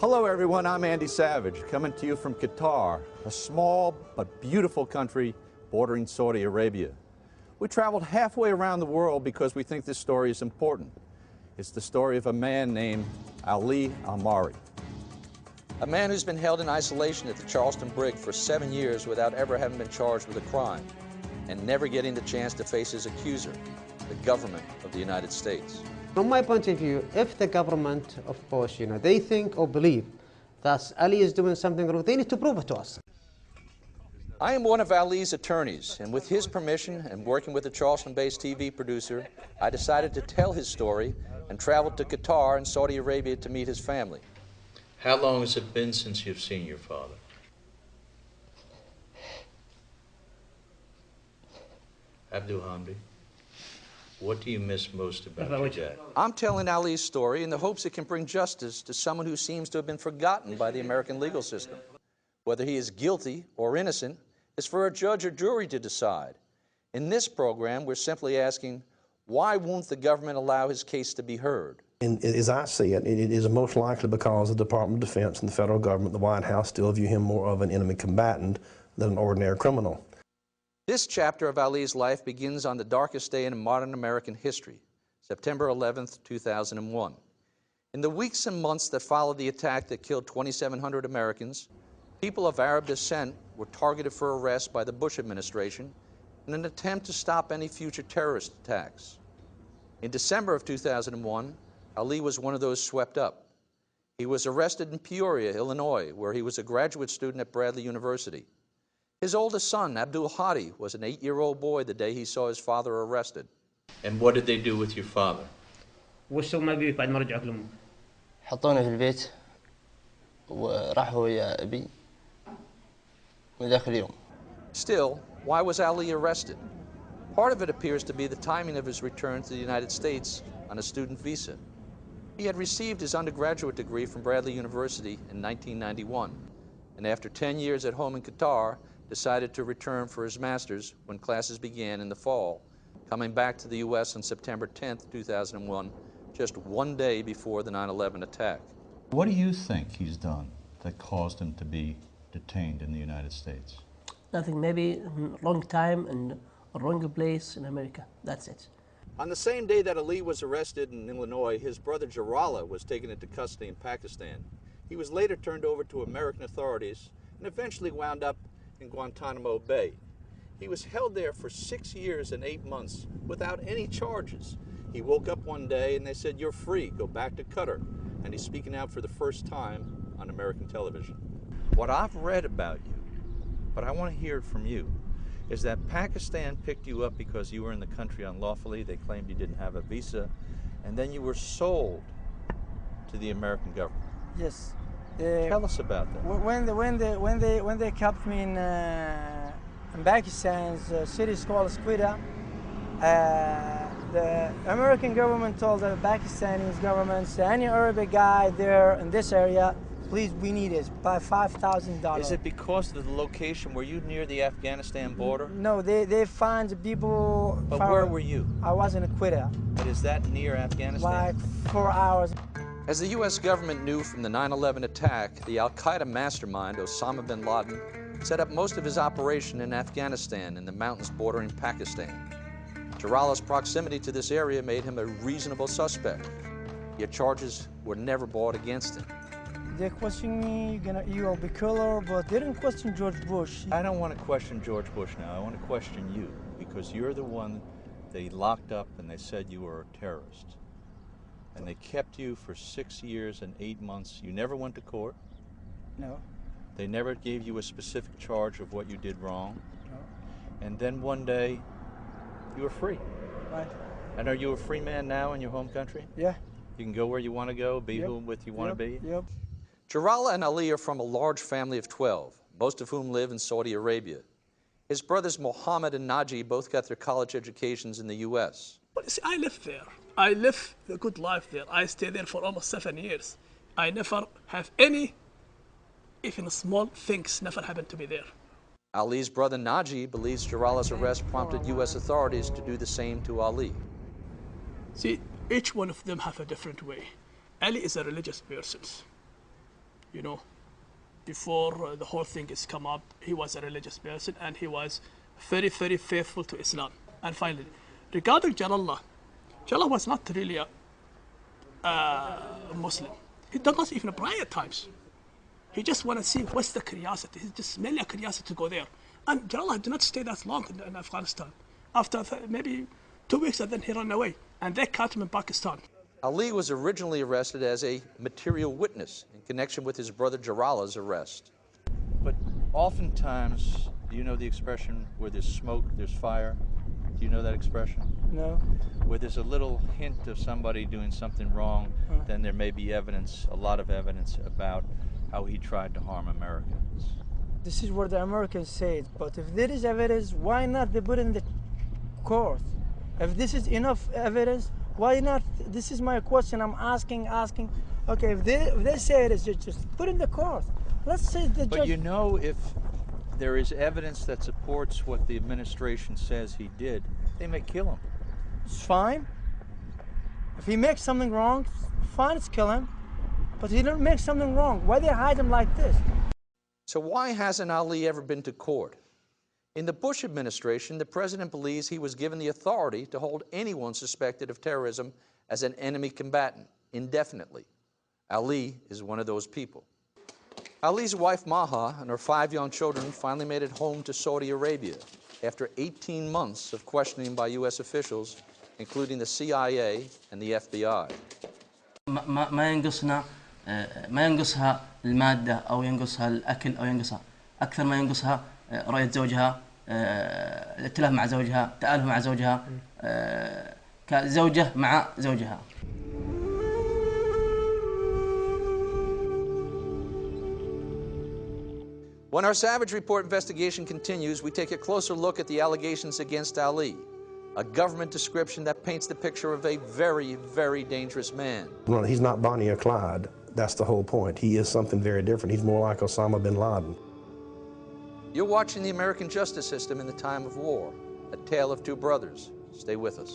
Hello everyone, I'm Andy Savage, coming to you from Qatar, a small but beautiful country bordering Saudi Arabia. We traveled halfway around the world because we think this story is important. It's the story of a man named Ali al-Marri. A man who's been held in isolation at the Charleston Brig for 7 years without ever having been charged with a crime and never getting the chance to face his accuser, the government of the United States. From my point of view, if the government, of course, they think or believe that Ali is doing something wrong, they need to prove it to us. I am one of Ali's attorneys, and with his permission and working with a Charleston-based TV producer, I decided to tell his story and traveled to Qatar and Saudi Arabia to meet his family. How long has it been since you've seen your father? Abdul Hamdi, what do you miss most about your dad? I'm telling Ali's story in the hopes it can bring justice to someone who seems to have been forgotten by the American legal system. Whether he is guilty or innocent is for a judge or jury to decide. In this program, we're simply asking, why won't the government allow his case to be heard? And as I see it, it is most likely because the Department of Defense and the federal government, the White House, still view him more of an enemy combatant than an ordinary criminal. This chapter of Ali's life begins on the darkest day in modern American history, September 11th, 2001. In the weeks and months that followed the attack that killed 2,700 Americans, people of Arab descent were targeted for arrest by the Bush administration in an attempt to stop any future terrorist attacks. In December of 2001, Ali was one of those swept up. He was arrested in Peoria, Illinois, where he was a graduate student at Bradley University. His oldest son, Abdul Hadi, was an 8-year-old boy the day he saw his father arrested. And what did they do with your father? حطونا في البيت وراحوا ويا أبي وداخل اليوم. Still, why was Ali arrested? Part of it appears to be the timing of his return to the United States on a student visa. He had received his undergraduate degree from Bradley University in 1991, and after 10 years at home in Qatar, decided to return for his master's when classes began in the fall, coming back to the U.S. on September 10th, 2001, just one day before the 9/11 attack. What do you think he's done that caused him to be detained in the United States? Nothing, maybe wrong time and a wrong place in America. That's it. On the same day that Ali was arrested in Illinois, his brother Jarrallah was taken into custody in Pakistan. He was later turned over to American authorities and eventually wound up in Guantanamo Bay. He was held there for 6 years and 8 months without any charges. He woke up one day and they said, "You're free, go back to Qatar." And he's speaking out for the first time on American television. What I've read about you, but I want to hear it from you, is that Pakistan picked you up because you were in the country unlawfully. They claimed you didn't have a visa, and then you were sold to the American government. Yes. Tell us about that. When they kept me in Pakistan's city called Squida, the American government told the Pakistani government, any Arabic guy there in this area, please, we need it by $5,000. Is it because of the location? Were you near the Afghanistan border? No, they find people. But where were you? I was in Quetta. But is that near Afghanistan? Like 4 hours. As the U.S. government knew from the 9/11 attack, the al-Qaeda mastermind, Osama bin Laden, set up most of his operation in Afghanistan in the mountains bordering Pakistan. Jarrallah's proximity to this area made him a reasonable suspect, yet charges were never brought against him. They questioned me, you'll be killer, but they didn't question George Bush. I don't want to question George Bush now. I want to question you, because you're the one they locked up and they said you were a terrorist. And they kept you for 6 years and 8 months. You never went to court? No. They never gave you a specific charge of what you did wrong? No. And then one day, you were free. Right. And are you a free man now in your home country? Yeah. You can go where you want to go, be who with you want to be? Yep. Jarrallah and Ali are from a large family of 12, most of whom live in Saudi Arabia. His brothers Mohammed and Naji both got their college educations in the U.S. Well, see, I lived there. I lived the good life there. I stayed there for almost 7 years. I never have any, even small things never happened to me there. Ali's brother Naji believes Jarrallah's arrest prompted U.S. authorities to do the same to Ali. See, each one of them have a different way. Ali is a religious person. you know, before the whole thing is come up, he was a religious person and he was very, very faithful to Islam. And finally, regarding Jalal was not really a Muslim. He does not even pray at times. He just want to see what's the curiosity. He's just mainly a curiosity to go there. And Jalal did not stay that long in Afghanistan. After maybe 2 weeks, and then he ran away. And they caught him in Pakistan. Ali was originally arrested as a material witness in connection with his brother Jarrallah's arrest. But oftentimes, do you know the expression, where there's smoke, there's fire? Do you know that expression? No. Where there's a little hint of somebody doing something wrong, then there may be evidence, a lot of evidence, about how he tried to harm Americans. This is what the Americans said, but if there is evidence, why not they put it in the court? If this is enough evidence, why not? This is my question. I'm asking. Okay, if they say it is, just put it in the court. Let's say the judge. But you know, if there is evidence that supports what the administration says he did, they may kill him. It's fine. If he makes something wrong, fine, let's kill him. But he didn't make something wrong. Why they hide him like this? So why hasn't Ali ever been to court? In the Bush administration, the president believes he was given the authority to hold anyone suspected of terrorism as an enemy combatant indefinitely. Ali is one of those people. Ali's wife Maha and her 5 young children finally made it home to Saudi Arabia after 18 months of questioning by U.S. officials, including the CIA and the FBI. ما ينقصها المادة أو ينقصها الأكل أو ينقصها أكثر ما ينقصها رؤية زوجها الائتلاف مع زوجها تآلف مع زوجها كزوجة مع زوجها. When our Savage Report investigation continues, we take a closer look at the allegations against Ali, a government description that paints the picture of a very, very dangerous man. Well, he's not Bonnie or Clyde. That's the whole point. He is something very different. He's more like Osama bin Laden. You're watching the American justice system in the time of war, a tale of two brothers. Stay with us.